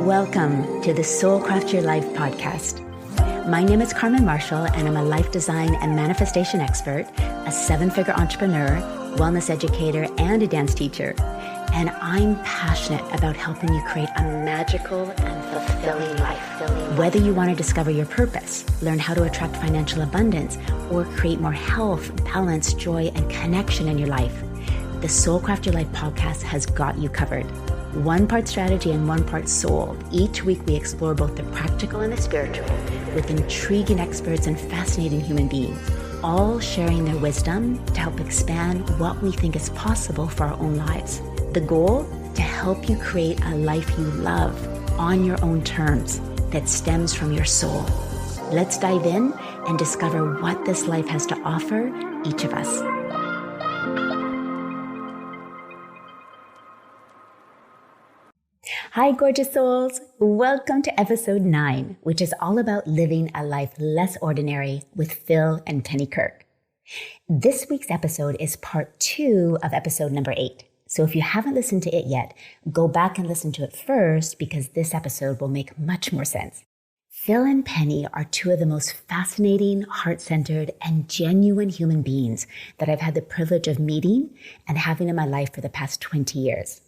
Welcome to the Soul Craft Your Life podcast. My name is Carmen Marshall, and I'm a life design and manifestation expert, a 7-figure entrepreneur, wellness educator, and a dance teacher. And I'm passionate about helping you create a magical and fulfilling life. Whether you want to discover your purpose, learn how to attract financial abundance, or create more health, balance, joy, and connection in your life, the Soul Craft Your Life podcast has got you covered. 1 part strategy and 1 part soul. Each week we explore both the practical and the spiritual with intriguing experts and fascinating human beings, all sharing their wisdom to help expand what we think is possible for our own lives. The goal? To help you create a life you love on your own terms that stems from your soul. Let's dive in and discover what this life has to offer each of us. Hi, gorgeous souls. Welcome to episode 9, which is all about living a life less ordinary with Phil and Penny Kirk. This week's episode is part 2 of episode number 8. So if you haven't listened to it yet, go back and listen to it first because this episode will make much more sense. Phil and Penny are 2 of the most fascinating, heart-centered, and genuine human beings that I've had the privilege of meeting and having in my life for the past 20 years.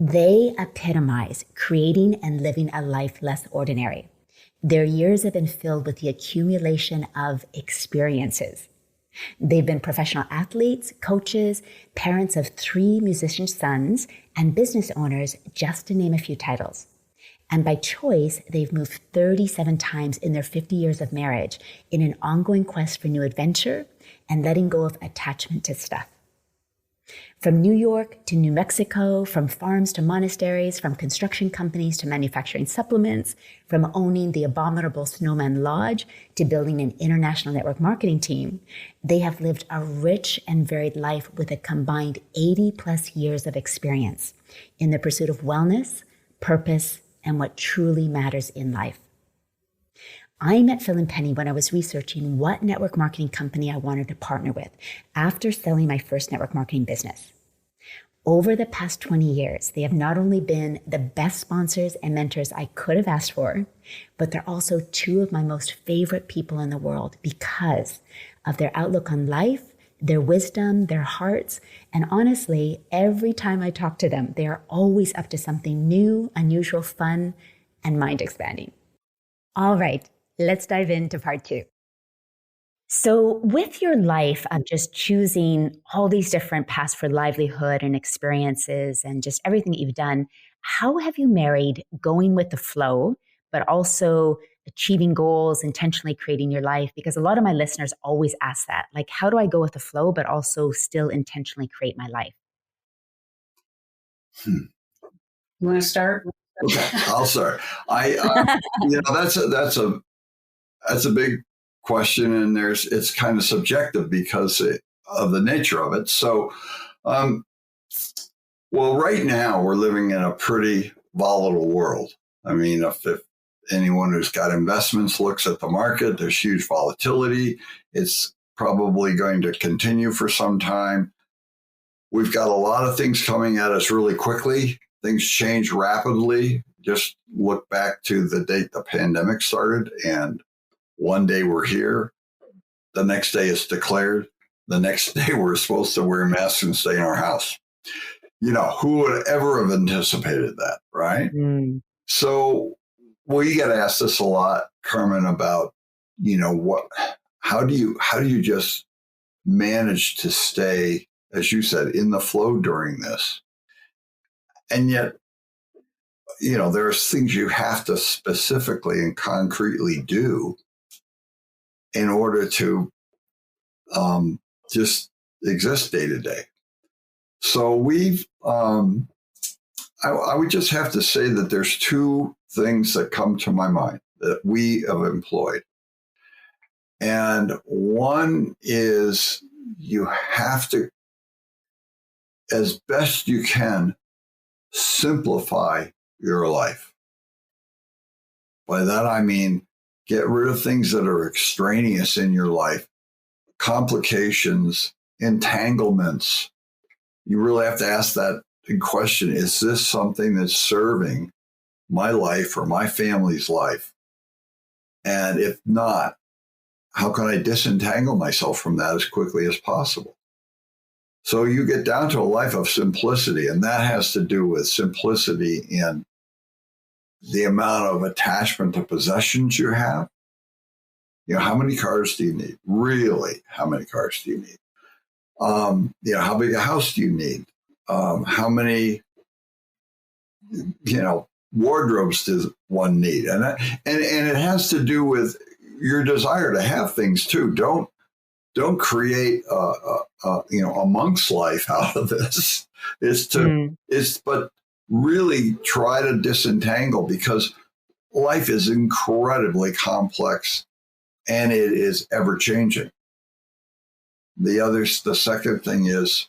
They epitomize creating and living a life less ordinary. Their years have been filled with the accumulation of experiences. They've been professional athletes, coaches, parents of 3 musician sons, and business owners, just to name a few titles. And by choice, they've moved 37 times in their 50 years of marriage in an ongoing quest for new adventure and letting go of attachment to stuff. From New York to New Mexico, from farms to monasteries, from construction companies to manufacturing supplements, from owning the abominable Snowman Lodge to building an international network marketing team, they have lived a rich and varied life with a combined 80 plus years of experience in the pursuit of wellness, purpose, and what truly matters in life. I met Phil and Penny when I was researching what network marketing company I wanted to partner with after selling my first network marketing business. Over the past 20 years, they have not only been the best sponsors and mentors I could have asked for, but they're also 2 of my most favorite people in the world because of their outlook on life, their wisdom, their hearts, and honestly, every time I talk to them, they are always up to something new, unusual, fun, and mind-expanding. All right. Let's dive into part 2. So with your life of just choosing all these different paths for livelihood and experiences and just everything that you've done, how have you married going with the flow, but also achieving goals, intentionally creating your life? Because a lot of my listeners always ask that, like, how do I go with the flow, but also still intentionally create my life? You want to start? Okay, I'll start. That's a big question, and it's kind of subjective because of the nature of it. So, well, right now we're living in a pretty volatile world. I mean, if anyone who's got investments looks at the market, there's huge volatility. It's probably going to continue for some time. We've got a lot of things coming at us really quickly. Things change rapidly. Just look back to the date the pandemic started, and one day we're here, the next day it's declared, the next day we're supposed to wear masks and stay in our house. Who would ever have anticipated that, right? So, you get asked this a lot, Carmen, about, how do you just manage to stay, as you said, in the flow during this? And yet, there's things you have to specifically and concretely do in order to just exist day to day. So I would just have to say that there's 2 things that come to my mind that we have employed. And one is you have to, as best you can, simplify your life. By that, I mean, get rid of things that are extraneous in your life, complications, entanglements. You really have to ask that question, is this something that's serving my life or my family's life? And if not, how can I disentangle myself from that as quickly as possible? So you get down to a life of simplicity, and that has to do with simplicity in the amount of attachment to possessions you have. How many cars do you need? Really, how many cars do you need? How big a house do you need? How many, wardrobes does one need? And it has to do with your desire to have things too. Don't create a monk's life out of this. But really try to disentangle, because life is incredibly complex and it is ever changing. The second thing is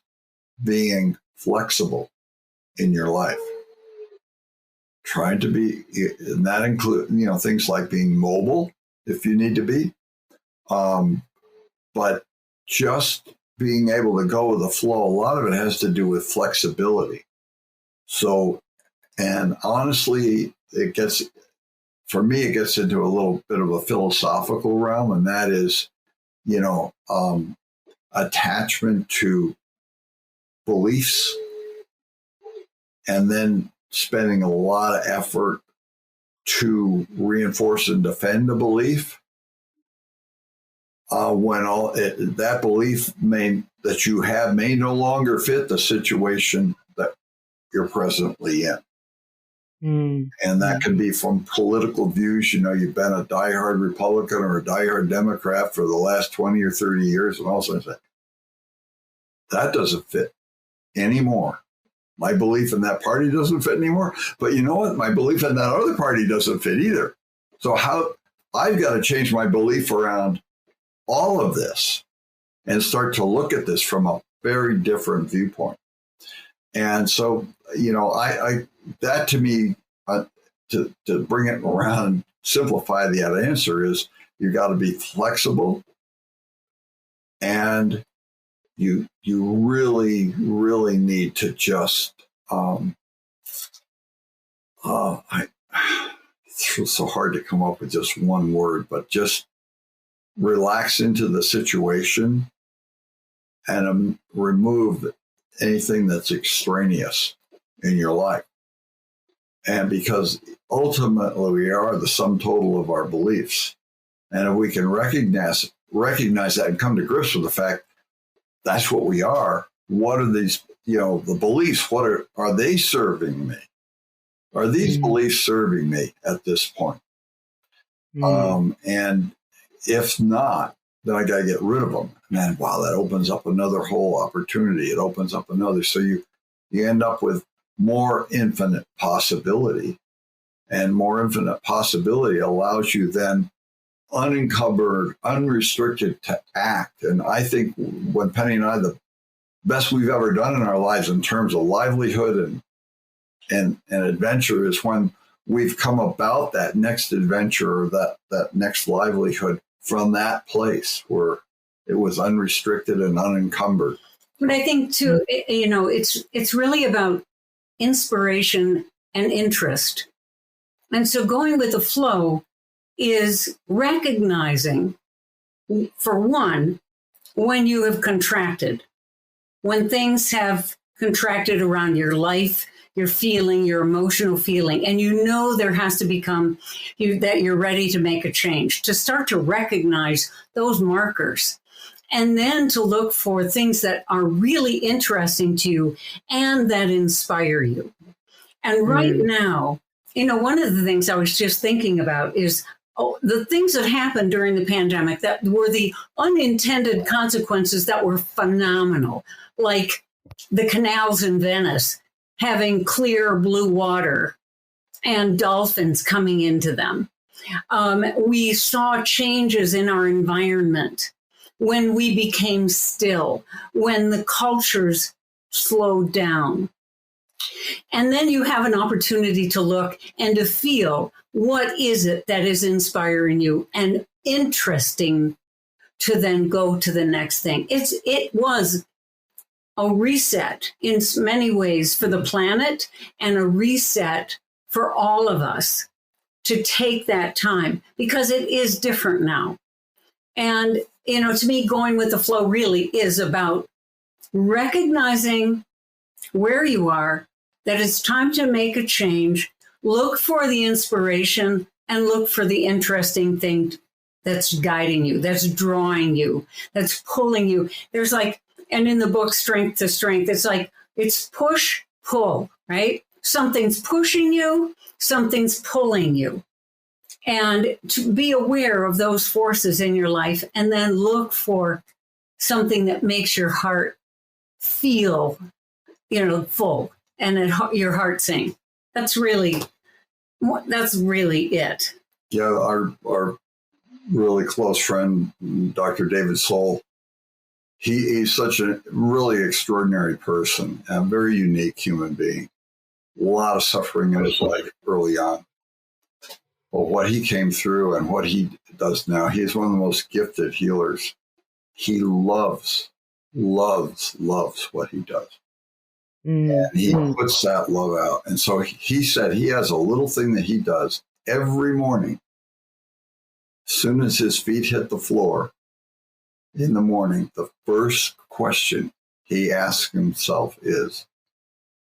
being flexible in your life. Trying to be, and that includes, things like being mobile if you need to be, but just being able to go with the flow. A lot of it has to do with flexibility. So, and honestly, it gets into a little bit of a philosophical realm, and that is, attachment to beliefs, and then spending a lot of effort to reinforce and defend a belief. When that belief that you have may no longer fit the situation that you're presently in. And that can be from political views. You've been a diehard Republican or a diehard Democrat for the last 20 or 30 years, and all sorts of things. That doesn't fit anymore. My belief in that party doesn't fit anymore. But you know what? My belief in that other party doesn't fit either. So I've got to change my belief around all of this and start to look at this from a very different viewpoint. And so, that to me, to bring it around, simplify the answer is you got to be flexible, and you really, really need to just, it's so hard to come up with just one word, but just relax into the situation and remove anything that's extraneous in your life. And because ultimately we are the sum total of our beliefs. And if we can recognize that and come to grips with the fact that's what we are, what are these, the beliefs, what are they serving me? Are these beliefs serving me at this point? And if not, then I got to get rid of them. Man, wow, that opens up another whole opportunity. It opens up another. So you end up with more infinite possibility, and more infinite possibility allows you then unencumbered, unrestricted to act. And I think when Penny and I, the best we've ever done in our lives in terms of livelihood and adventure is when we've come about that next adventure or that next livelihood from that place where it was unrestricted and unencumbered. But I think too, it's really about inspiration and interest. And so going with the flow is recognizing, for one, when you have contracted, when things have contracted around your life, your feeling, your emotional feeling, and there has to become that you're ready to make a change, to start to recognize those markers, and then to look for things that are really interesting to you and that inspire you. And right now, one of the things I was just thinking about is the things that happened during the pandemic that were the unintended consequences that were phenomenal, like the canals in Venice having clear blue water and dolphins coming into them. We saw changes in our environment when we became still, when the cultures slowed down. And then you have an opportunity to look and to feel, what is it that is inspiring you and interesting to then go to the next thing. It was a reset in many ways for the planet and a reset for all of us to take that time, because it is different now. And, to me, going with the flow really is about recognizing where you are, that it's time to make a change, look for the inspiration, and look for the interesting thing that's guiding you, that's drawing you, that's pulling you. There's and in the book, Strength to Strength, it's push, pull, right? Something's pushing you, something's pulling you. And to be aware of those forces in your life, and then look for something that makes your heart feel, full, and your heart sing. That's really it. Yeah, our really close friend, Dr. David Soul, he's such a really extraordinary person, and a very unique human being. A lot of suffering in his life early on. But what he came through and what he does now, he is one of the most gifted healers. He loves what he does. And he puts that love out. And so he said he has a little thing that he does every morning. As soon as his feet hit the floor in the morning, the first question he asks himself is,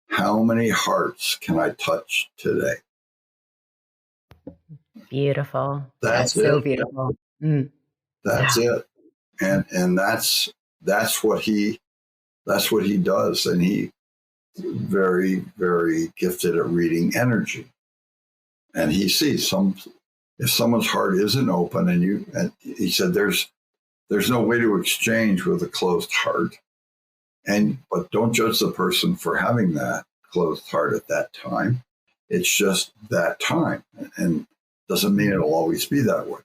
how many hearts can I touch today? Beautiful. That's so beautiful. That's it. And that's what he does. And he very, very gifted at reading energy. And he sees if someone's heart isn't open, and he said there's no way to exchange with a closed heart. But don't judge the person for having that closed heart at that time. It's just that time, and doesn't mean it'll always be that way.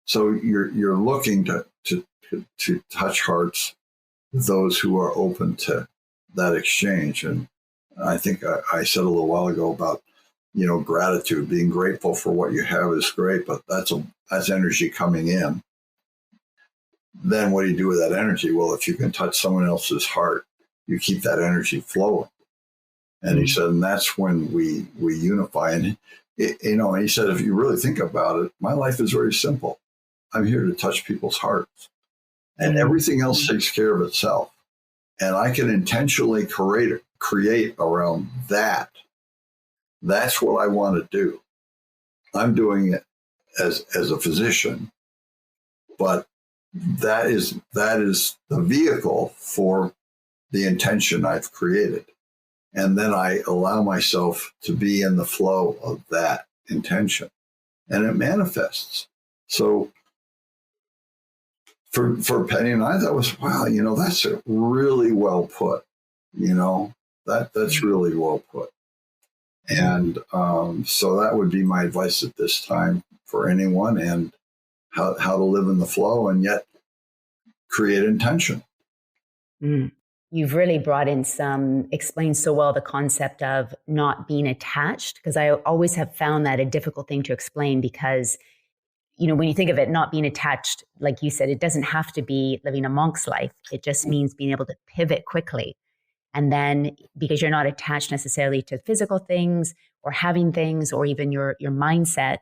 So you're looking to touch hearts, those who are open to that exchange. And I think I said a little while ago about gratitude, being grateful for what you have is great, but that's energy coming in. Then what do you do with that energy? Well, if you can touch someone else's heart, you keep that energy flowing. And he said, and that's when we unify. And he said, if you really think about it, my life is very simple. I'm here to touch people's hearts, and everything else takes care of itself. And I can intentionally create around that. That's what I want to do. I'm doing it as a physician, but that is the vehicle for the intention I've created. And then I allow myself to be in the flow of that intention, and it manifests. So for Penny and I, that was, wow, that's really well put. That's really well put. And so that would be my advice at this time for anyone, and how to live in the flow and yet create intention. You've really brought in explained so well the concept of not being attached, because I always have found that a difficult thing to explain, because, when you think of it, not being attached, like you said, it doesn't have to be living a monk's life. It just means being able to pivot quickly. And then because you're not attached necessarily to physical things or having things or even your mindset.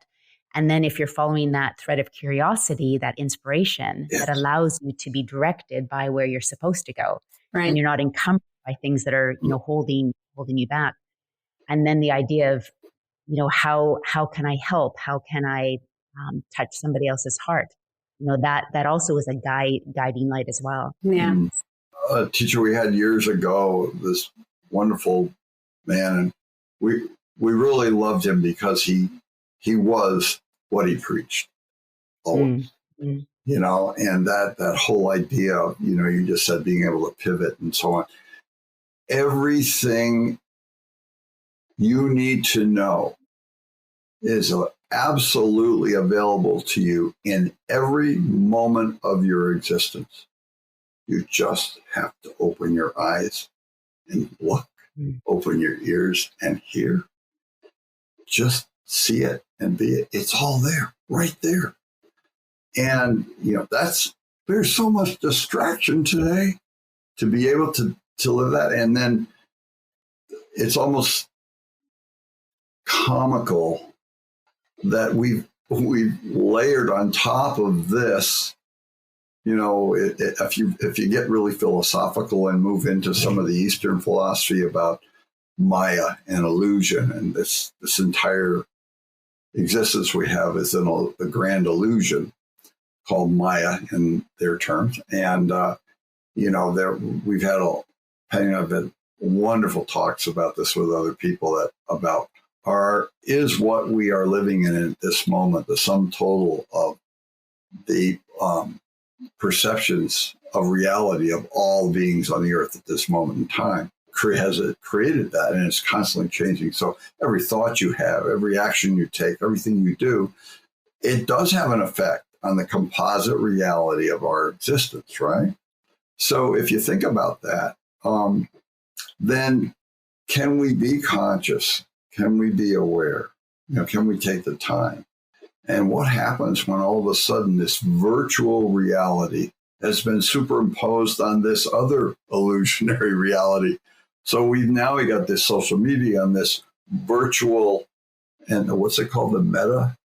And then if you're following that thread of curiosity, that inspiration that allows you to be directed by where you're supposed to go. Right. And you're not encumbered by things that are, holding you back. And then the idea of, how can I help? How can I touch somebody else's heart? That also is a guiding light as well. Yeah. A teacher we had years ago, this wonderful man, and we really loved him because he was what he preached always. And that whole idea of, you just said being able to pivot and so on. Everything you need to know is absolutely available to you in every moment of your existence. You just have to open your eyes and look, open your ears and hear. Just see it and be it. It's all there, right there. And, there's so much distraction today to be able to live that. And then it's almost comical that we've layered on top of this. You know, if you get really philosophical and move into some of the Eastern philosophy about Maya and illusion, and this entire existence we have is a grand illusion called Maya in their terms. And, we've had Penny and I've had wonderful talks about this with other people about is what we are living in at this moment the sum total of the perceptions of reality of all beings on the earth at this moment in time. Has it created that, and it's constantly changing. So every thought you have, every action you take, everything you do, it does have an effect on the composite reality of our existence, right? So if you think about that, then can we be conscious? Can we be aware? Can we take the time? And what happens when all of a sudden this virtual reality has been superimposed on this other illusionary reality? So we got this social media and this virtual, and what's it called? The meta?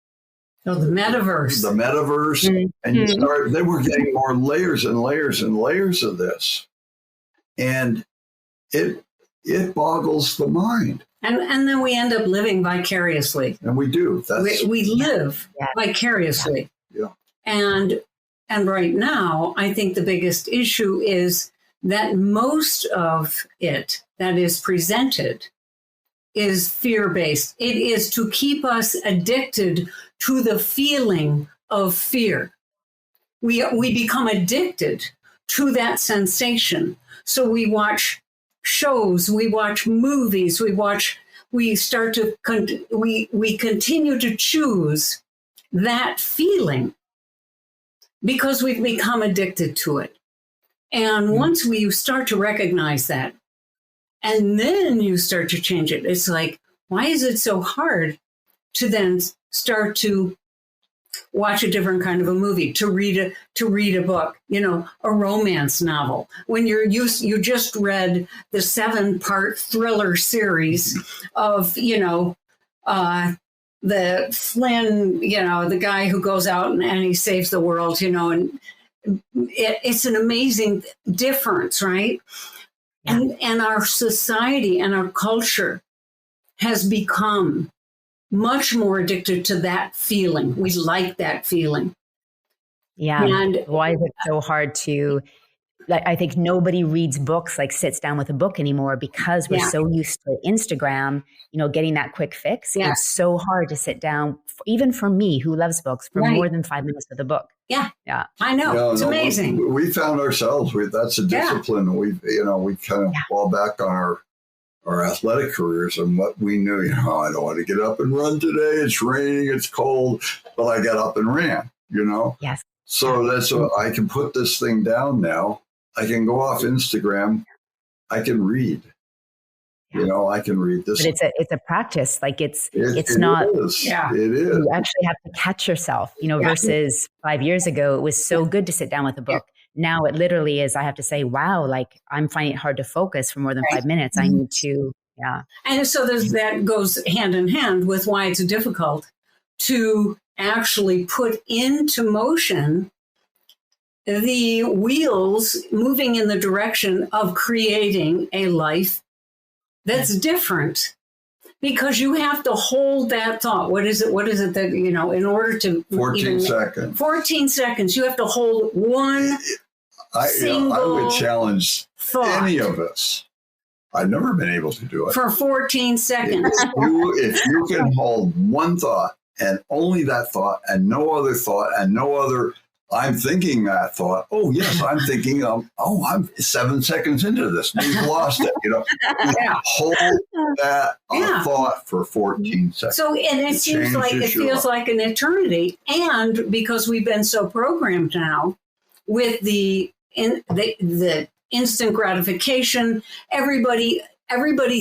No, the metaverse. The metaverse. Mm-hmm. And then we're getting more layers and layers and layers of this. And it boggles the mind. And then we end up living vicariously. And we do. We live vicariously. Yeah. And right now, I think the biggest issue is that most of it that is presented is fear-based. It is to keep us addicted to the feeling of fear. We become addicted to that sensation. So we watch shows, we watch movies, we continue to choose that feeling because we've become addicted to it. And once we start to recognize that, and then you start to change it, it's like, why is it so hard to then start to watch a different kind of a movie, to read a book, a romance novel, when you just read the 7-part thriller series of, the Flynn, the guy who goes out and he saves the world, and it's an amazing difference, right? Yeah. And our society and our culture has become much more addicted to that feeling. We like that feeling. Yeah. And why is it so hard to, I think nobody reads books, sits down with a book anymore because we're so used to Instagram, getting that quick fix. Yeah. It's so hard to sit down, even for me who loves books, for more than 5 minutes with a book. Yeah. Yeah. I know. It's amazing. We found ourselves that's a discipline. We kind of fall back on our athletic careers and what we knew, I don't want to get up and run today. It's raining, it's cold, but I got up and ran, Yes. So that's I can put this thing down now. I can go off Instagram. I can read. I can read this. But it's a practice. It's it not. Is. Yeah. It is. You actually have to catch yourself, versus 5 years ago, it was so good to sit down with a book. Now it literally is, I have to say, wow, I'm finding it hard to focus for more than 5 minutes. I need to, And so that goes hand in hand with why it's difficult to actually put into motion the wheels moving in the direction of creating a life that's different. Because you have to hold that thought. What is it that, in order to 14 seconds. 14 seconds. You have to hold one single I would challenge thought. Any of us. I've never been able to do it. For 14 seconds. If you can hold one thought and only that thought and no other thought and no other, I'm thinking that thought. Oh, yes, I'm thinking, I'm 7 seconds into this. We've lost it. Hold that thought for 14 seconds. So, and it feels like an eternity. And because we've been so programmed now with the instant gratification, everybody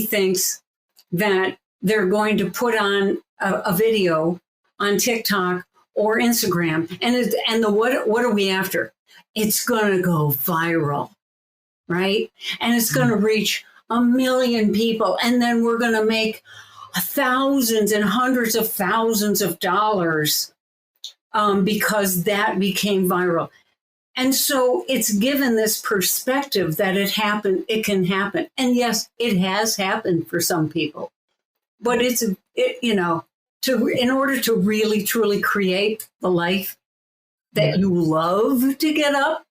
thinks that they're going to put on a video on TikTok or Instagram, and what are we after? It's going to go viral, right? And it's going to reach 1 million people, and then we're going to make thousands and hundreds of thousands of dollars because that became viral. And so it's given this perspective that it can happen. And yes, it has happened for some people. But in order to really, truly create the life that you love to get up,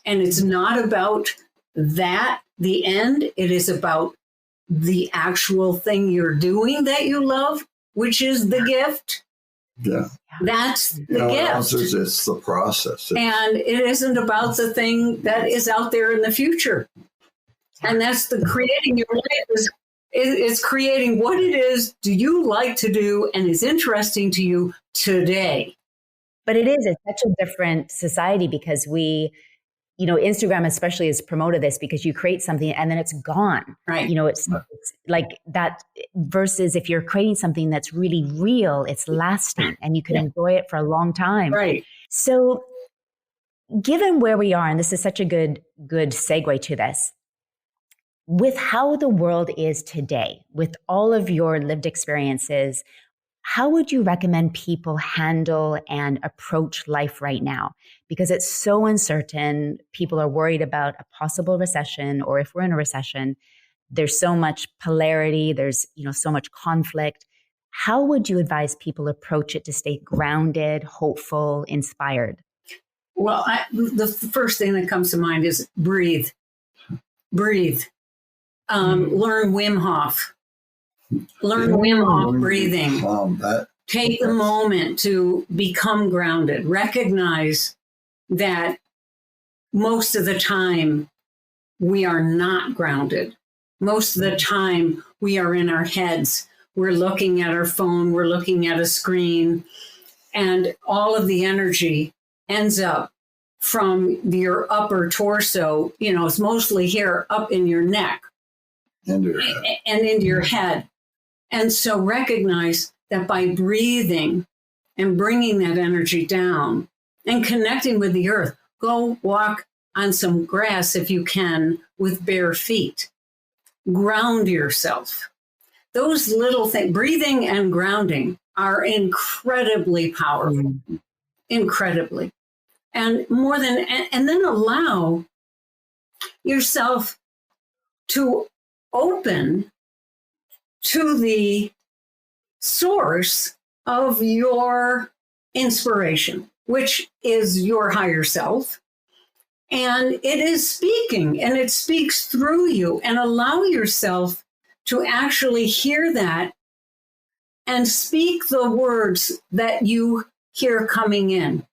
and it's not about that, the end, it is about the actual thing you're doing that you love, which is the gift. Yeah. That's the gift. It's the process. And it isn't about the thing that is out there in the future. And that's the creating your life is creating what it is do you like to do and is interesting to you today. But it's such a different society because Instagram especially has promoted this because you create something and then it's gone. Right. It's like that versus if you're creating something that's really real, it's lasting and you can enjoy it for a long time. Right. So given where we are, and this is such a good segue to this, with how the world is today, with all of your lived experiences, how would you recommend people handle and approach life right now? Because it's so uncertain. People are worried about a possible recession, or if we're in a recession, there's so much polarity, there's so much conflict. How would you advise people approach it to stay grounded, hopeful, inspired? Well, the first thing that comes to mind is breathe. Breathe. Learn Wim Hof. Learn Wim Hof breathing. Take the moment to become grounded. Recognize that most of the time we are not grounded. Most of the time we are in our heads. We're looking at our phone. We're looking at a screen. And all of the energy ends up from your upper torso. It's mostly here up in your neck. Into your head. And into your head. And so recognize that by breathing and bringing that energy down and connecting with the earth, go walk on some grass if you can with bare feet. Ground yourself. Those little things, breathing and grounding, are incredibly powerful. Incredibly. And and then allow yourself to open to the source of your inspiration, which is your higher self. And it is speaking, and it speaks through you, and allow yourself to actually hear that and speak the words that you hear coming in.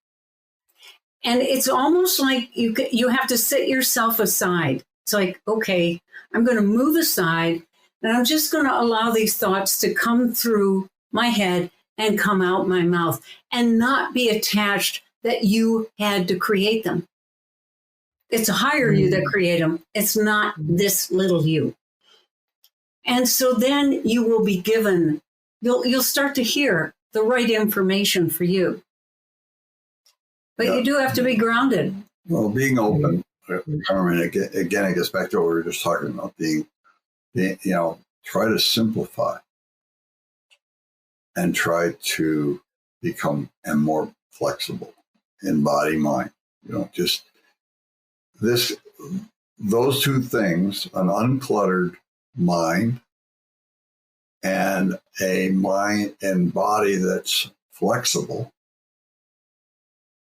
And it's almost like you have to set yourself aside. It's like, okay, I'm going to move aside and I'm just going to allow these thoughts to come through my head and come out my mouth and not be attached that you had to create them. It's a higher you that create them. It's not this little you. And so then you will be given, you'll start to hear the right information for you. But you do have to be grounded. Well, being open, again, it gets back to what we were just talking about, being try to simplify and try to become more flexible in body, mind. Just those two things, an uncluttered mind and a mind and body that's flexible,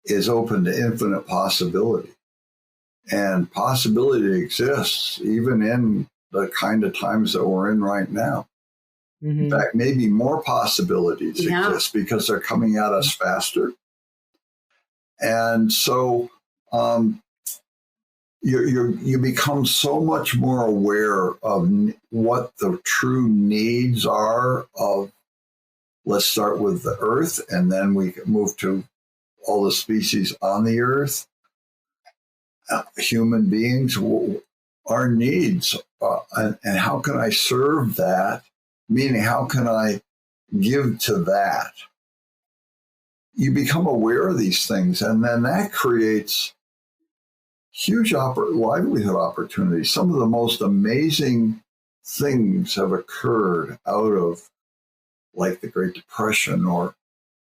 is open to infinite possibility. And possibility exists even in the kind of times that we're in right now. Mm-hmm. In fact, maybe more possibilities exist because they're coming at us faster. And so you become so much more aware of what the true needs are of, let's start with the earth, and then we move to all the species on the earth, human beings, our needs, and how can I serve that? Meaning, how can I give to that? You become aware of these things, and then that creates huge livelihood opportunities. Some of the most amazing things have occurred out of like the Great Depression or,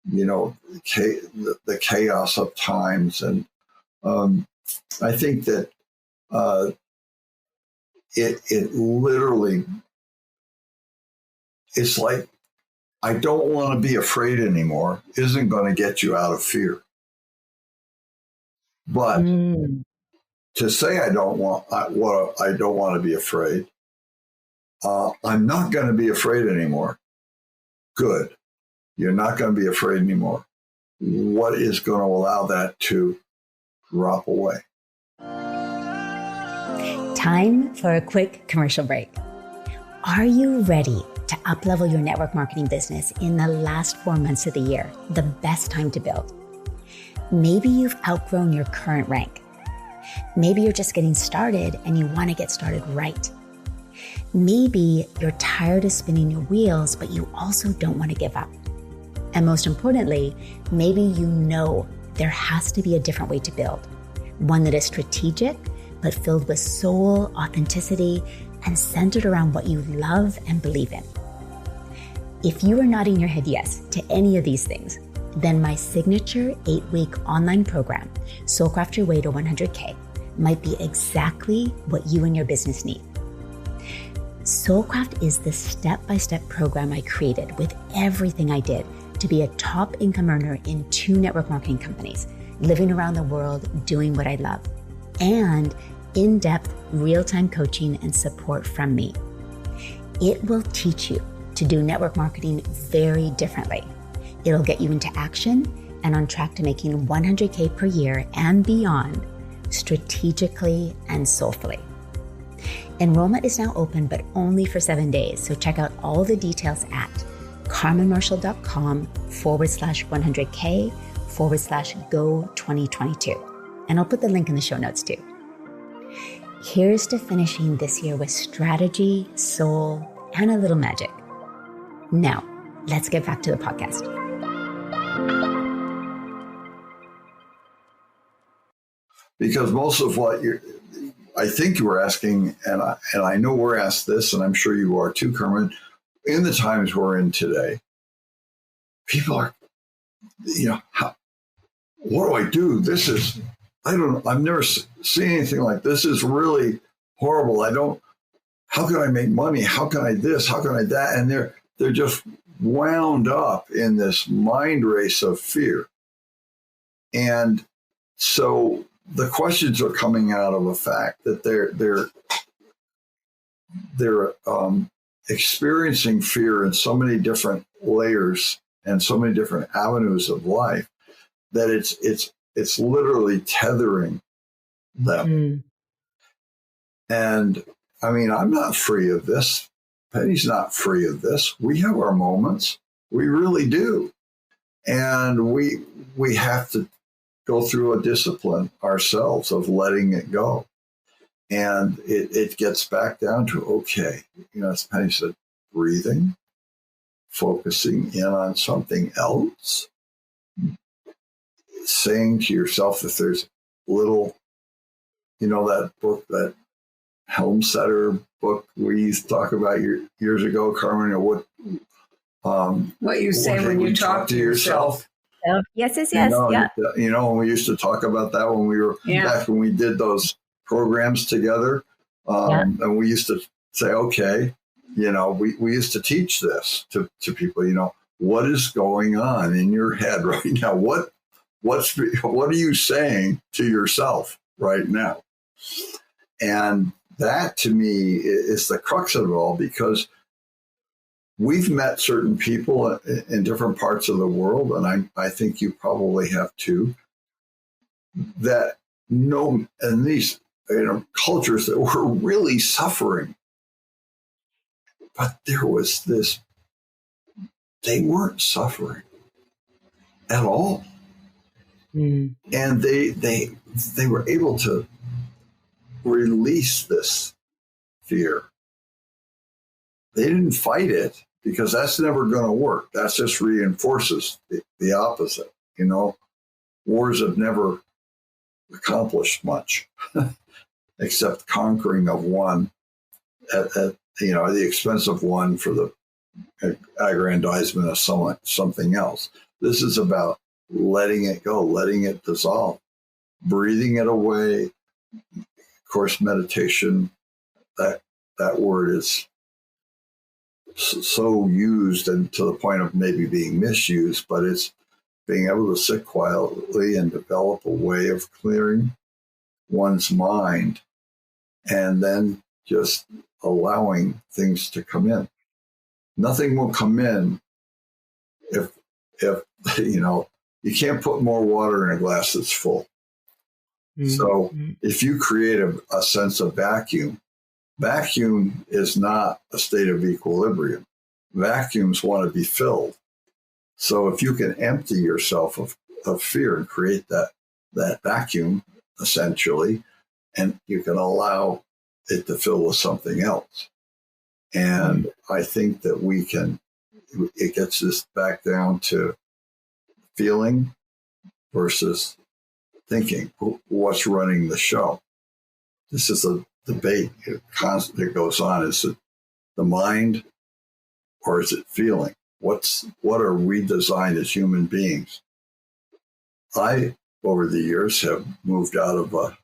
the chaos of times. And I think that it literally, it's like, I don't want to be afraid anymore isn't going to get you out of fear. But to say I don't want to be afraid, I'm not going to be afraid anymore. Good. You're not going to be afraid anymore. What is going to allow that to drop away? Time for a quick commercial break. Are you ready to up-level your network marketing business in the last 4 months of the year, the best time to build? Maybe you've outgrown your current rank. Maybe you're just getting started and you want to get started right. Maybe you're tired of spinning your wheels, but you also don't want to give up. And most importantly, maybe you know there has to be a different way to build, one that is strategic, but filled with soul, authenticity, and centered around what you love and believe in. If you are nodding your head yes to any of these things, then my signature 8-week online program, Soulcraft Your Way to 100K, might be exactly what you and your business need. Soulcraft is the step-by-step program I created with everything I did to be a top income earner in 2 network marketing companies, living around the world doing what I love, and in-depth real-time coaching and support from me. It will teach you to do network marketing very differently. It'll get you into action and on track to making 100K per year and beyond, strategically and soulfully. Enrollment is now open, but only for 7 days. So check out all the details at carmenmarshall.com/100K/go2022. And I'll put the link in the show notes too. Here's to finishing this year with strategy, soul, and a little magic. Now, let's get back to the podcast. Because most of what I think you were asking, and I know we're asked this, and I'm sure you are too, Carmen, in the times we're in today, people are, what do I do? I've never seen anything like this. This is really horrible. How can I make money? How can I this? How can I that? And they're just wound up in this mind race of fear. And so the questions are coming out of the fact that they're experiencing fear in so many different layers and so many different avenues of life that it's literally tethering them. And I mean, I'm not free of this. Penny's not free of this. We have our moments. We really do. And we have to go through a discipline ourselves of letting it go. And it gets back down to, okay, as Penny said, breathing, focusing in on something else, saying to yourself that there's little, that book, that Helmsetter book we used to talk about years ago, Carmen, or what you say when you talk to yourself. Oh, yes. Yeah. And we used to talk about that when we were back when we did those programs together. And we used to say, okay, we used to teach this to people, what is going on in your head right now? What are you saying to yourself right now? And that to me is the crux of it all, because we've met certain people in different parts of the world, and I think you probably have too, that know in these cultures that were really suffering. But there was this, they weren't suffering at all. And they were able to release this fear. They didn't fight it, because that's never going to work. That just reinforces the opposite. Wars have never accomplished much except conquering of one at the expense of one for the aggrandizement of something else. This is about letting it go, letting it dissolve, breathing it away. Of course, meditation, that word is so used and to the point of maybe being misused, but it's being able to sit quietly and develop a way of clearing one's mind and then just allowing things to come in. Nothing will come in if you can't put more water in a glass that's full. Mm-hmm. So if you create a sense of vacuum is not a state of equilibrium. Vacuums want to be filled. So if you can empty yourself of fear and create that vacuum, essentially, and you can allow it to fill with something else. And I think that it gets us back down to feeling versus thinking. What's running the show? This is a debate that goes on. Is it the mind or is it feeling? What are we designed as human beings? I, over the years, have moved out of a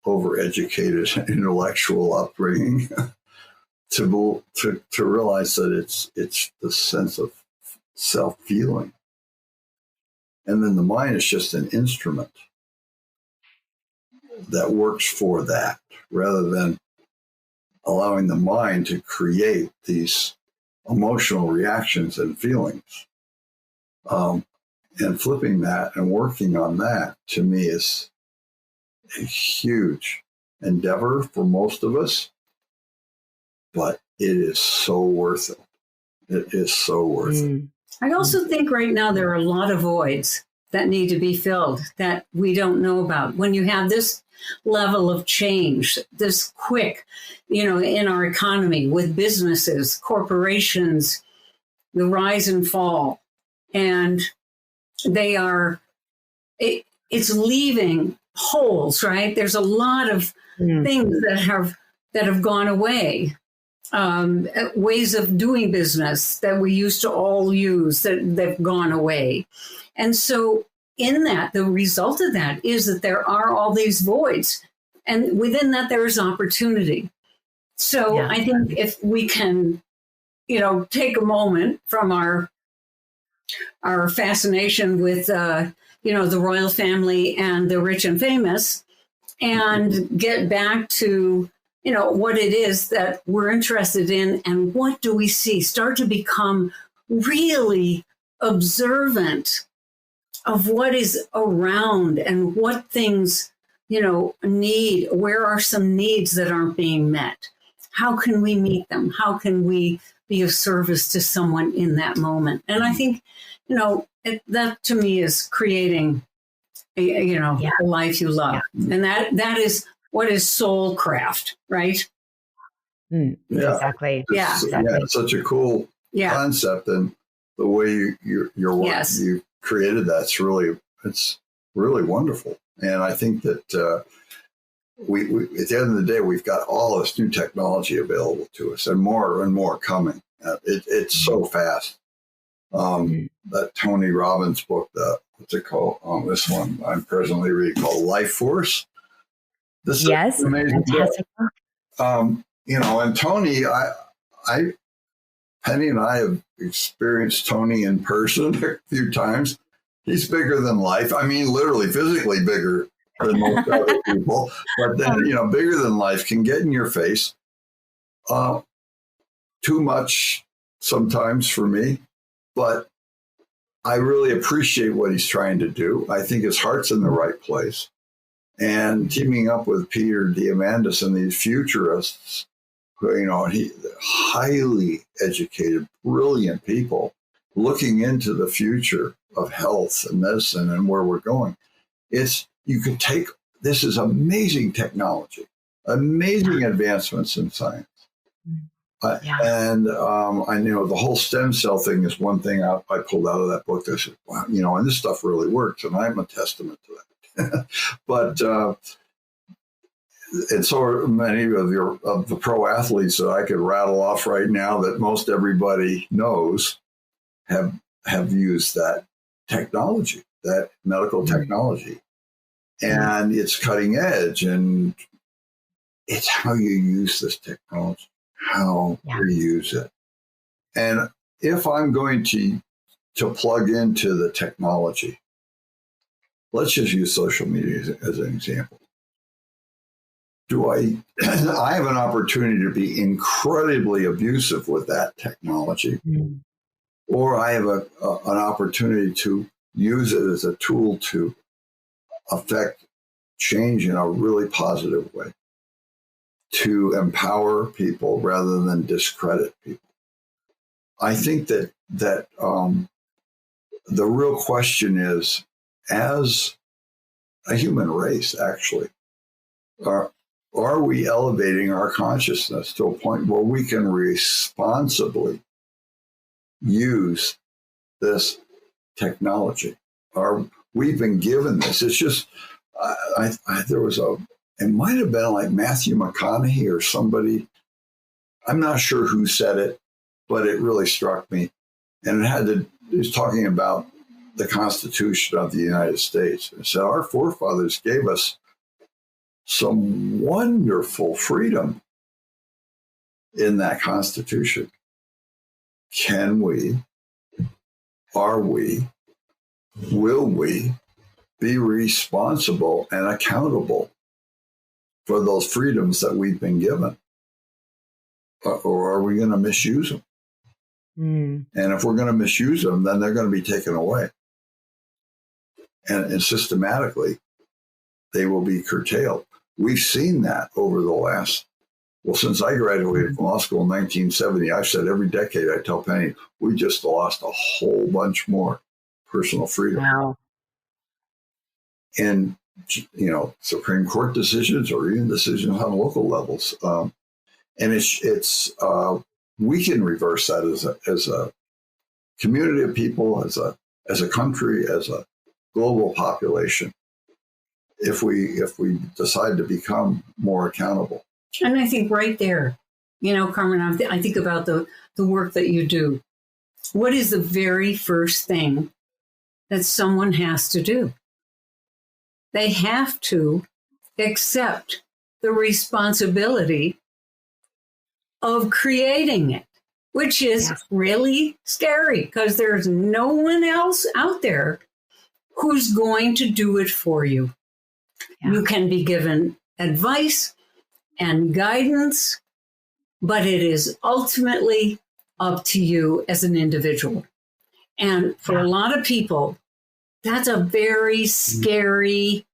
overeducated intellectual upbringing to realize that it's the sense of self-feeling. And then the mind is just an instrument that works for that, rather than allowing the mind to create these emotional reactions and feelings. And flipping that and working on that, to me, is a huge endeavor for most of us, but it is so worth it. It is so worth it. I also think right now there are a lot of voids that need to be filled that we don't know about. When you have this level of change, this quick, in our economy with businesses, corporations, the rise and fall, and it's leaving holes, right? There's a lot of things that have gone away. Ways of doing business that we used to all use that've gone away. And so in that, the result of that is that there are all these voids, and within that there is opportunity. So I think if we can, take a moment from our fascination with, the royal family and the rich and famous, and get back to what it is that we're interested in and what do we see, start to become really observant of what is around and what things, need, where are some needs that aren't being met? How can we meet them? How can we be of service to someone in that moment? And I think, that to me is creating, a life you love. Yeah. And that is what is soul craft, right? Exactly. It's such a cool concept, and the way your work you created it's really wonderful. And I think that we at the end of the day, we've got all this new technology available to us, and more coming. It's so fast. That Tony Robbins book, what's it called? This one I'm presently reading, called Life Force. This is amazing. Fantastic book. And Tony, Penny and I have experienced Tony in person a few times. He's bigger than life. I mean, literally, physically bigger than most other people. But then, bigger than life, can get in your face. Too much sometimes for me, but I really appreciate what he's trying to do. I think his heart's in the right place. And teaming up with Peter Diamandis and these futurists, highly educated, brilliant people looking into the future of health and medicine and where we're going. This is amazing technology, amazing advancements in science. And I know the whole stem cell thing is one thing I pulled out of that book. I said, wow, and this stuff really works. And I'm a testament to that. But and so are many of the pro athletes that I could rattle off right now that most everybody knows have used that technology, that medical technology. And it's cutting edge, and it's how you use this technology, how you use it. And if I'm going to plug into the technology, let's just use social media as an example. I have an opportunity to be incredibly abusive with that technology, or I have an opportunity to use it as a tool to affect change in a really positive way, to empower people rather than discredit people. I think that the real question is, as a human race, actually, are we elevating our consciousness to a point where we can responsibly use this technology? We've been given this. It's just, there was it might have been like Matthew McConaughey or somebody. I'm not sure who said it, but it really struck me. And it was talking about the Constitution of the United States. It said, our forefathers gave us some wonderful freedom in that Constitution. Will we be responsible and accountable for those freedoms that we've been given? Or are we going to misuse them? And if we're going to misuse them, then they're going to be taken away. And systematically, they will be curtailed. We've seen that over the last, since I graduated from law school in 1970, I've said every decade, I tell Penny, we just lost a whole bunch more personal freedom. Wow. And, Supreme Court decisions or even decisions on local levels. And we can reverse that as a community of people, as a country, as a global population, if we decide to become more accountable. And I think right there, Carmen, I think about the work that you do. What is the very first thing that someone has to do? They have to accept the responsibility of creating it, which is really scary because there's no one else out there who's going to do it for you. Yeah. You can be given advice and guidance, but it is ultimately up to you as an individual. And for a lot of people, that's a very scary,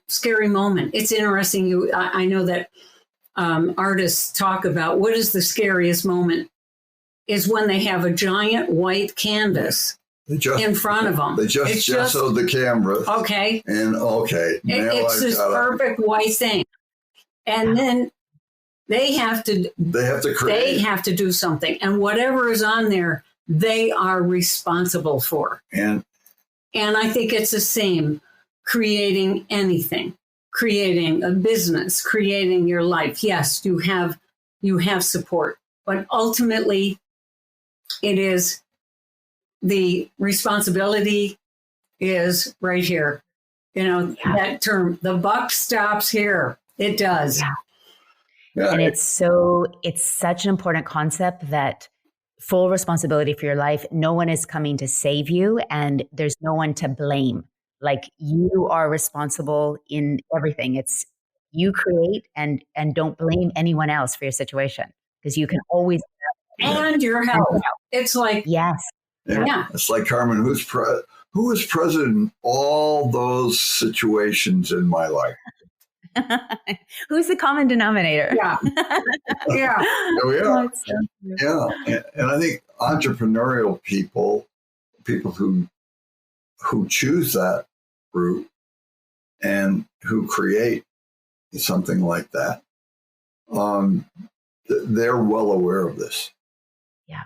scary moment. It's interesting. I know that artists talk about what is the scariest moment is when they have a giant white canvas in front of them. They just gessoed the camera. Okay. And it's this perfect white thing. And then they have to create. They have to do something. And whatever is on there, they are responsible for. And I think it's the same, creating anything, creating a business, creating your life. Yes, you have support, but ultimately it is the responsibility is right here. That term, the buck stops here. It does. Yeah. And it's such an important concept that full responsibility for your life. No one is coming to save you and there's no one to blame. Like, you are responsible in everything. It's you create and don't blame anyone else for your situation, because you can always. And your health. It's like, yes. Yeah. It's like, Carmen, who is present in all those situations in my life? Who's the common denominator? Yeah. Yeah. There we are. Yeah. And I think entrepreneurial people who choose that route and who create something like that, they're well aware of this. Yeah.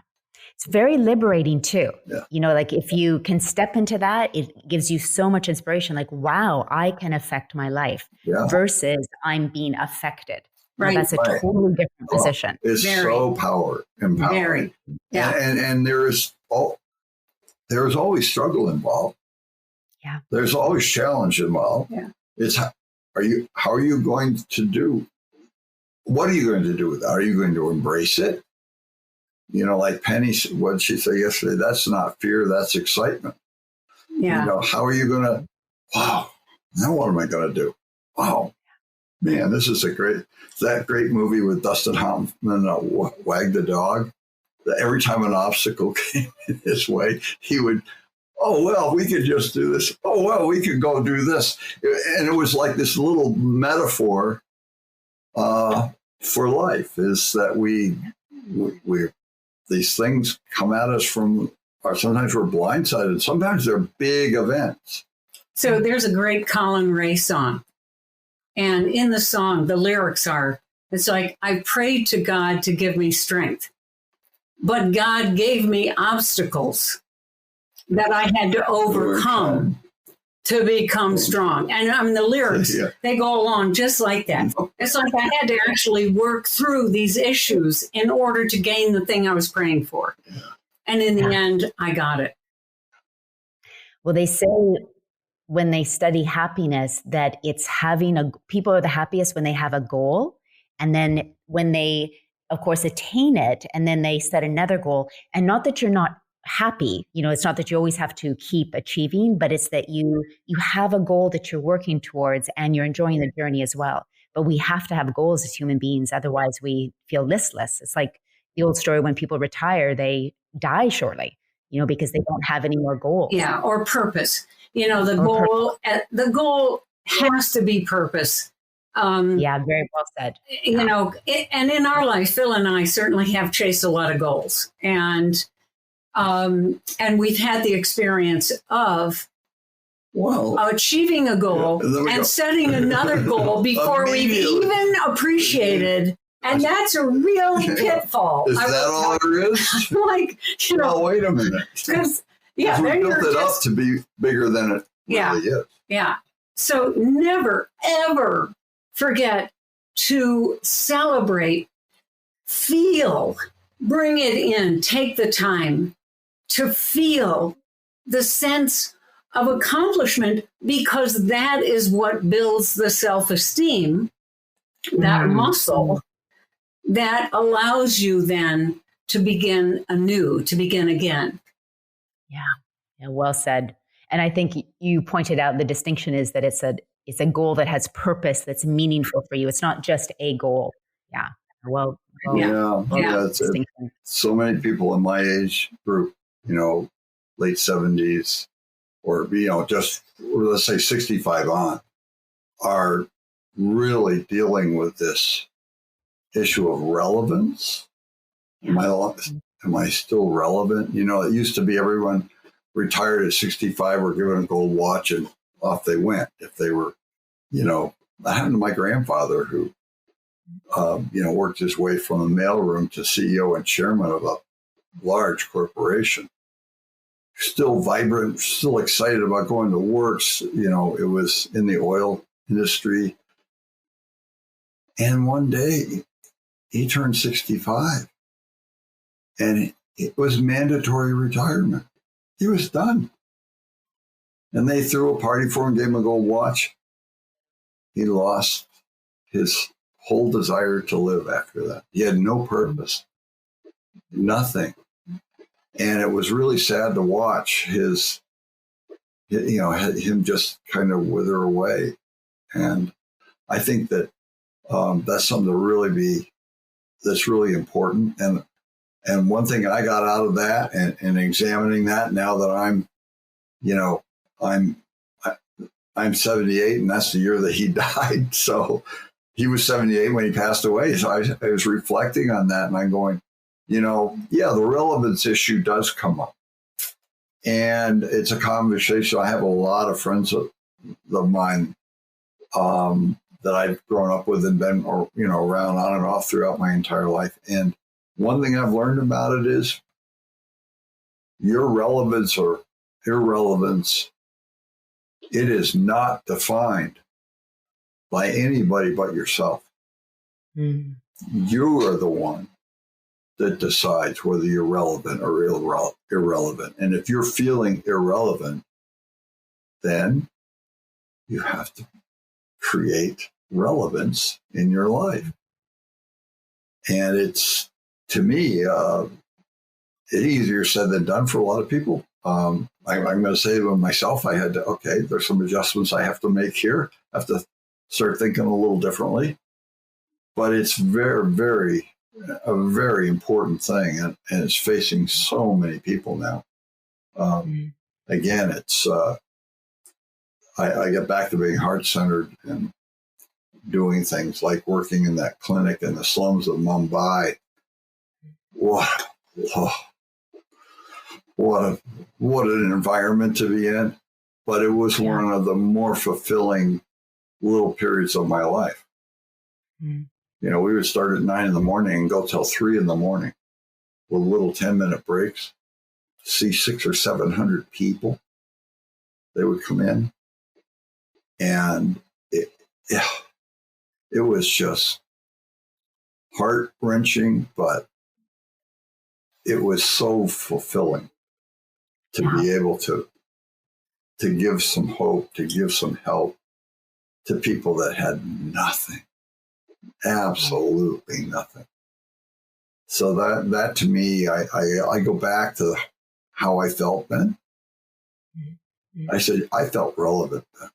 It's very liberating too. Yeah. You know, like if you can step into that, it gives you so much inspiration. Like, wow, I can affect my life versus I'm being affected. Right. That's a totally different position. It's so empowering. Very. Yeah. And there's always struggle involved. Yeah. There's always challenge involved. Yeah. It's how are you going to do? What are you going to do with that? Are you going to embrace it? You know, like Penny, what did she say yesterday? That's not fear, that's excitement. Yeah. You know, how are you going to, wow, now what am I going to do? Wow, man, this is that great movie with Dustin Hoffman, Wag the Dog. That every time an obstacle came in his way, he would, oh, well, we could just do this. Oh, well, we could go do this. And it was like this little metaphor for life, is that we these things come at us or sometimes we're blindsided. Sometimes they're big events. So there's a great Colin Ray song. And in the song, the lyrics are, it's like, I prayed to God to give me strength, but God gave me obstacles that I had to overcome to become strong. And I mean, the lyrics, they go along just like that. It's like I had to actually work through these issues in order to gain the thing I was praying for. And in the end, I got it. Well, they say when they study happiness that it's people are the happiest when they have a goal. And then when they, of course, attain it, and then they set another goal. And not that you're not happy, you know, it's not that you always have to keep achieving, but it's that you have a goal that you're working towards and you're enjoying the journey as well. But we have to have goals as human beings, otherwise we feel listless. It's like the old story, when people retire, they die shortly, you know, because they don't have any more goals. Yeah, or purpose. You know, the goal has to be purpose. Yeah, very well said. You know, and in our life, Phil and I certainly have chased a lot of goals, and we've had the experience of achieving a goal and setting another goal before we've even appreciated. And that's a real pitfall. Is that all there is? Like, you know. Well, wait a minute. Because, we built it up to be bigger than it really is. Yeah. So never, ever forget to celebrate, feel, bring it in, take the time to feel the sense of accomplishment, because that is what builds the self-esteem, that muscle that allows you then to begin anew, to begin again. Yeah, well said. And I think you pointed out the distinction is that it's a goal that has purpose, that's meaningful for you. It's not just a goal. Yeah. So many people in my age group, you know, late 70s, or, you know, just let's say 65 on, are really dealing with this issue of relevance. Am I still relevant? You know, it used to be everyone retired at 65 were given a gold watch and off they went. If they were, you know, that happened to my grandfather, who, you know, worked his way from the mailroom to CEO and chairman of a large corporation. Still vibrant, still excited about going to work. You know, it was in the oil industry. And one day he turned 65 and it was mandatory retirement. He was done. And they threw a party for him, gave him a gold watch. He lost his whole desire to live after that. He had no purpose, nothing. And it was really sad to watch him just kind of wither away. And I think that that's something that's really important. And one thing I got out of that and examining that, now that I'm 78, and that's the year that he died. So he was 78 when he passed away. So I was reflecting on that, and I'm going, you know, the relevance issue does come up. And it's a conversation. I have a lot of friends of mine that I've grown up with and been, around on and off throughout my entire life. And one thing I've learned about it is Your relevance or irrelevance, it is not defined by anybody but yourself. Mm. You are the one that decides whether you're relevant or irrelevant. And if you're feeling irrelevant, then you have to create relevance in your life. And it's, to me, it's easier said than done for a lot of people. I'm going to say to myself, I had to, okay, there's some adjustments I have to make here. I have to start thinking a little differently. But it's very, very, a very important thing. And it's facing so many people now. Again, it's, I get back to being heart-centered and doing things like working in that clinic in the slums of Mumbai. What an environment to be in. But it was one of the more fulfilling little periods of my life. Mm. You know, we would start at 9 a.m. and go till 3 a.m. with little 10-minute breaks, see 600 or 700 people. They would come in, and it was just heart-wrenching, but it was so fulfilling to be able to give some hope, to give some help to people that had nothing, absolutely nothing. So that to me, I go back to how I felt then. Mm-hmm. I said, I felt relevant then.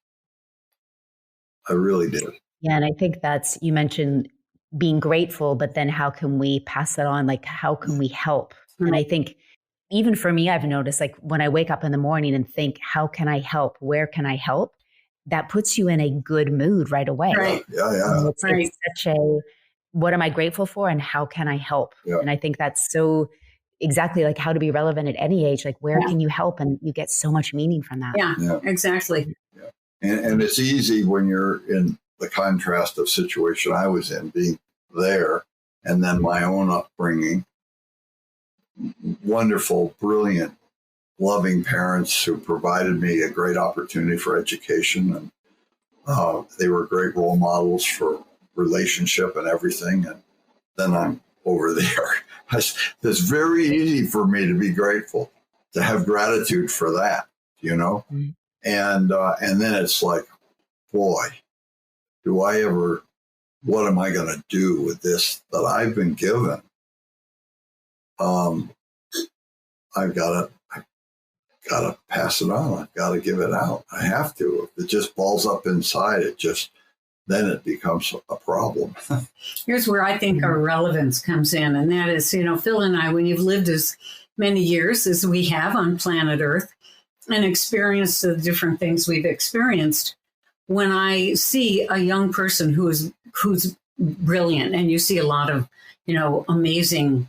I really did. Yeah, and I think you mentioned being grateful, but then how can we pass that on? Like, how can we help? Mm-hmm. And I think even for me, I've noticed, like, when I wake up in the morning and think, how can I help? Where can I help? That puts you in a good mood right away. Right. Yeah. It's such a, what am I grateful for and how can I help? Yeah. And I think that's so exactly like how to be relevant at any age. Like, where can you help? And you get so much meaning from that. Yeah. Exactly. Yeah. And it's easy when you're in the contrast of situation I was in, being there, and then my own upbringing. Wonderful, brilliant, loving parents who provided me a great opportunity for education. And they were great role models for relationship and everything. And then I'm over there. It's very easy for me to be grateful, to have gratitude for that, you know? Mm-hmm. And then it's like, boy, what am I going to do with this that I've been given? I've got to pass it on. I've got to give it out. I have to. If it just balls up inside, then it becomes a problem. Here's where I think our relevance comes in. And that is, you know, Phil and I, when you've lived as many years as we have on planet Earth and experienced the different things we've experienced, when I see a young person who's brilliant, and you see a lot of, you know, amazing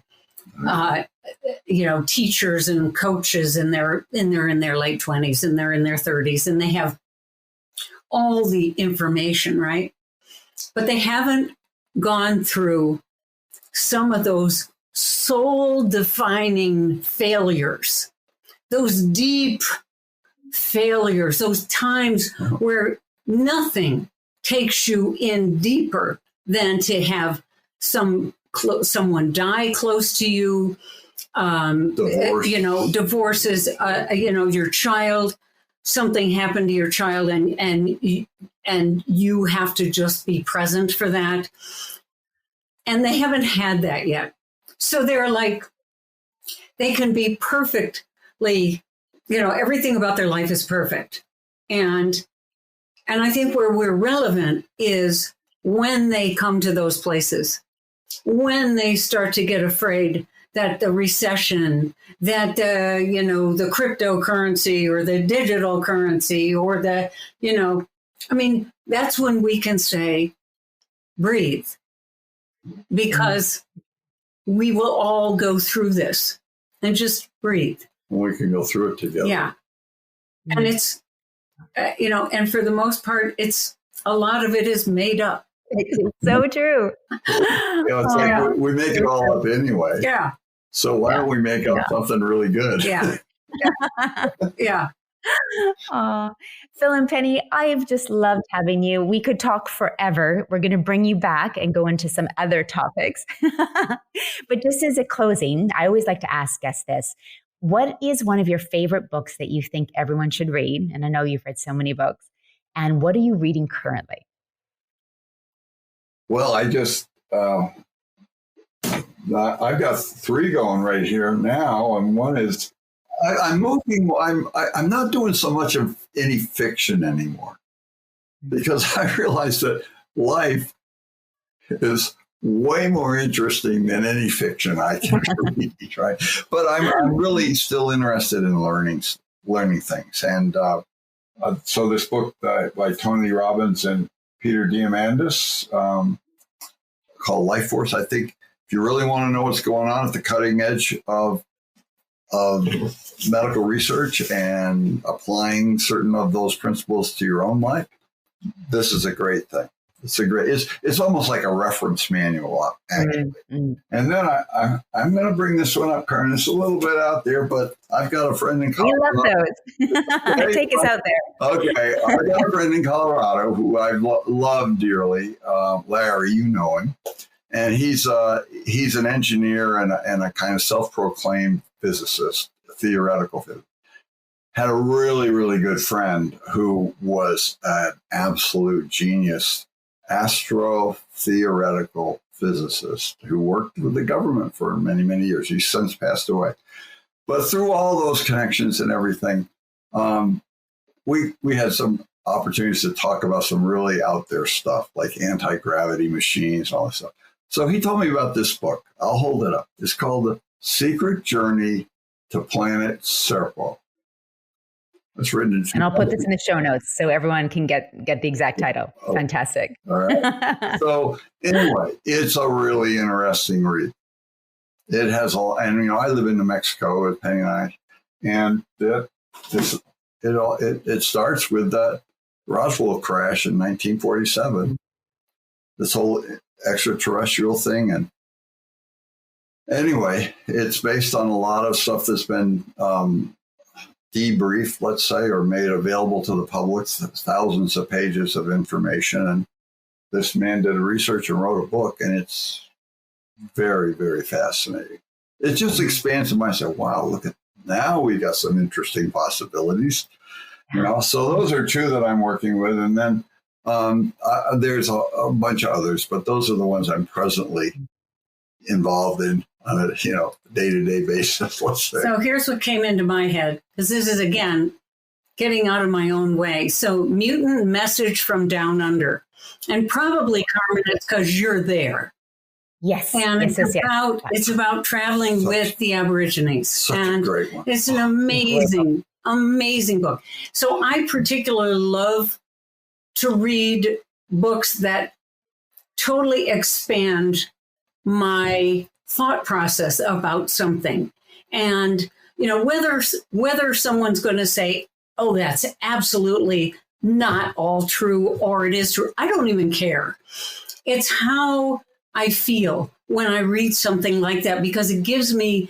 teachers and coaches, and they're in their late 20s and they're in their 30s, and they have all the information, right? But they haven't gone through some of those soul-defining failures, those deep failures, those times where nothing takes you in deeper than to have someone die close to you, divorces, your child, something happened to your child, and you have to just be present for that. And they haven't had that yet. So they're like, they can be perfectly, everything about their life is perfect. And I think where we're relevant is when they come to those places, when they start to get afraid that the recession, that, the cryptocurrency or the digital currency or that's when we can say, breathe, because we will all go through this, and just breathe. We can go through it together. Yeah. And it's, and for the most part, a lot of it is made up. It's so true. It's like we make it all up anyway. Yeah. So why don't we make up something really good? Yeah. Yeah. Phil and Penny, I've just loved having you. We could talk forever. We're going to bring you back and go into some other topics. But just as a closing, I always like to ask guests this. What is one of your favorite books that you think everyone should read? And I know you've read so many books. And what are you reading currently? Well, I've got 3 going right here now. And one is, I'm not doing so much of any fiction anymore, because I realize that life is way more interesting than any fiction I can read, right? But I'm really still interested in learning things. And so this book by Tony Robbins and Peter Diamandis called Life Force, I think if you really want to know what's going on at the cutting edge of medical research and applying certain of those principles to your own life, this is a great thing. It's almost like a reference manual, actually. Mm-hmm. And then I'm going to bring this one up, Karen. It's a little bit out there, but I've got a friend in Colorado. We love those. Okay. Take us out there. Okay. I've got a friend in Colorado who I love dearly. Larry, you know him. And he's an engineer and a kind of self-proclaimed physicist, theoretical physicist. Had a really, really good friend who was an absolute genius, astro-theoretical physicist who worked with the government for many, many years. He's since passed away. But through all those connections and everything, we had some opportunities to talk about some really out there stuff, like anti-gravity machines and all this stuff. So he told me about this book. I'll hold it up. It's called The Secret Journey to Planet Serpo. It's written and I'll put this in the show notes so everyone can get the exact title. Oh, fantastic. All right. So anyway, it's a really interesting read. It has all, and I live in New Mexico with Penny and I, and it starts with that Roswell crash in 1947. This whole extraterrestrial thing, and anyway, it's based on a lot of stuff that's been debriefed, let's say, or made available to the public, thousands of pages of information. And this man did research and wrote a book, and it's very, very fascinating. It just expands the mind. I say, wow, look at now we got some interesting possibilities. So those are 2 that I'm working with, and then there's a bunch of others, but those are the ones I'm presently involved in on a day-to-day basis, let's say. So here's what came into my head, because this is, again, getting out of my own way. So Mutant Message from Down Under. And probably, Carmen, it's because you're there. Yes. And it's about traveling with the Aborigines. Such a great one. It's an amazing, amazing book. So I particularly love to read books that totally expand my thought process about something. And, whether someone's going to say, oh, that's absolutely not all true, or it is true, I don't even care. It's how I feel when I read something like that, because it gives me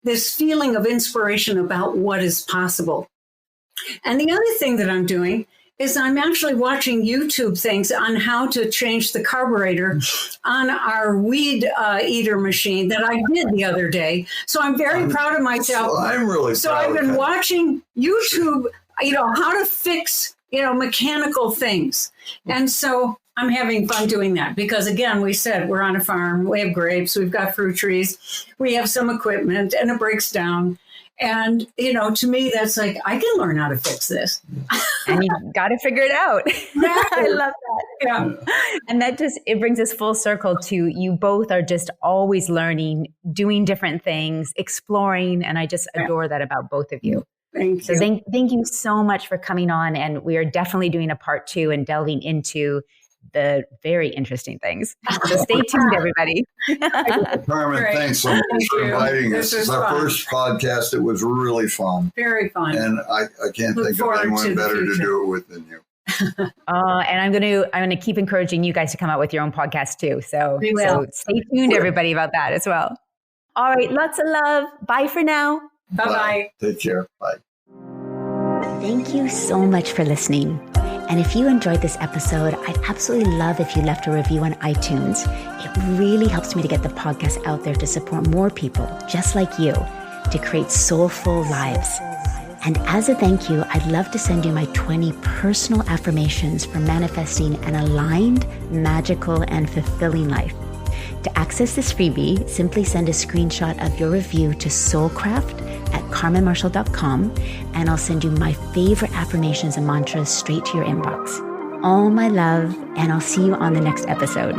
this feeling of inspiration about what is possible. And the other thing that I'm doing is I'm actually watching YouTube things on how to change the carburetor on our weed eater machine that I did the other day. So I'm very proud of myself. So I'm really so proud. I've been watching YouTube, how to fix, mechanical things. And so I'm having fun doing that because, again, we said we're on a farm. We have grapes. We've got fruit trees. We have some equipment and it breaks down. And, to me, that's like, I can learn how to fix this. And you got to figure it out. I love that. Yeah. And that it brings us full circle to you both are just always learning, doing different things, exploring. And I just adore that about both of you. Thank you. So thank you so much for coming on. And we are definitely doing a part 2 and delving into the very interesting things. So stay tuned, everybody. Carmen, thanks so much for inviting us. This is our first podcast. It was really fun. Very fun. And I can't think of anyone better to do it with than you. And I'm going to keep encouraging you guys to come out with your own podcast too. So stay tuned, everybody, about that as well. All right. Lots of love. Bye for now. Bye-bye. Take care. Bye. Thank you so much for listening. And if you enjoyed this episode, I'd absolutely love if you left a review on iTunes. It really helps me to get the podcast out there to support more people just like you to create soulful lives. And as a thank you, I'd love to send you my 20 personal affirmations for manifesting an aligned, magical, and fulfilling life. To access this freebie, simply send a screenshot of your review to soulcraft@carmenmarshall.com, and I'll send you my favorite affirmations and mantras straight to your inbox. All my love, and I'll see you on the next episode.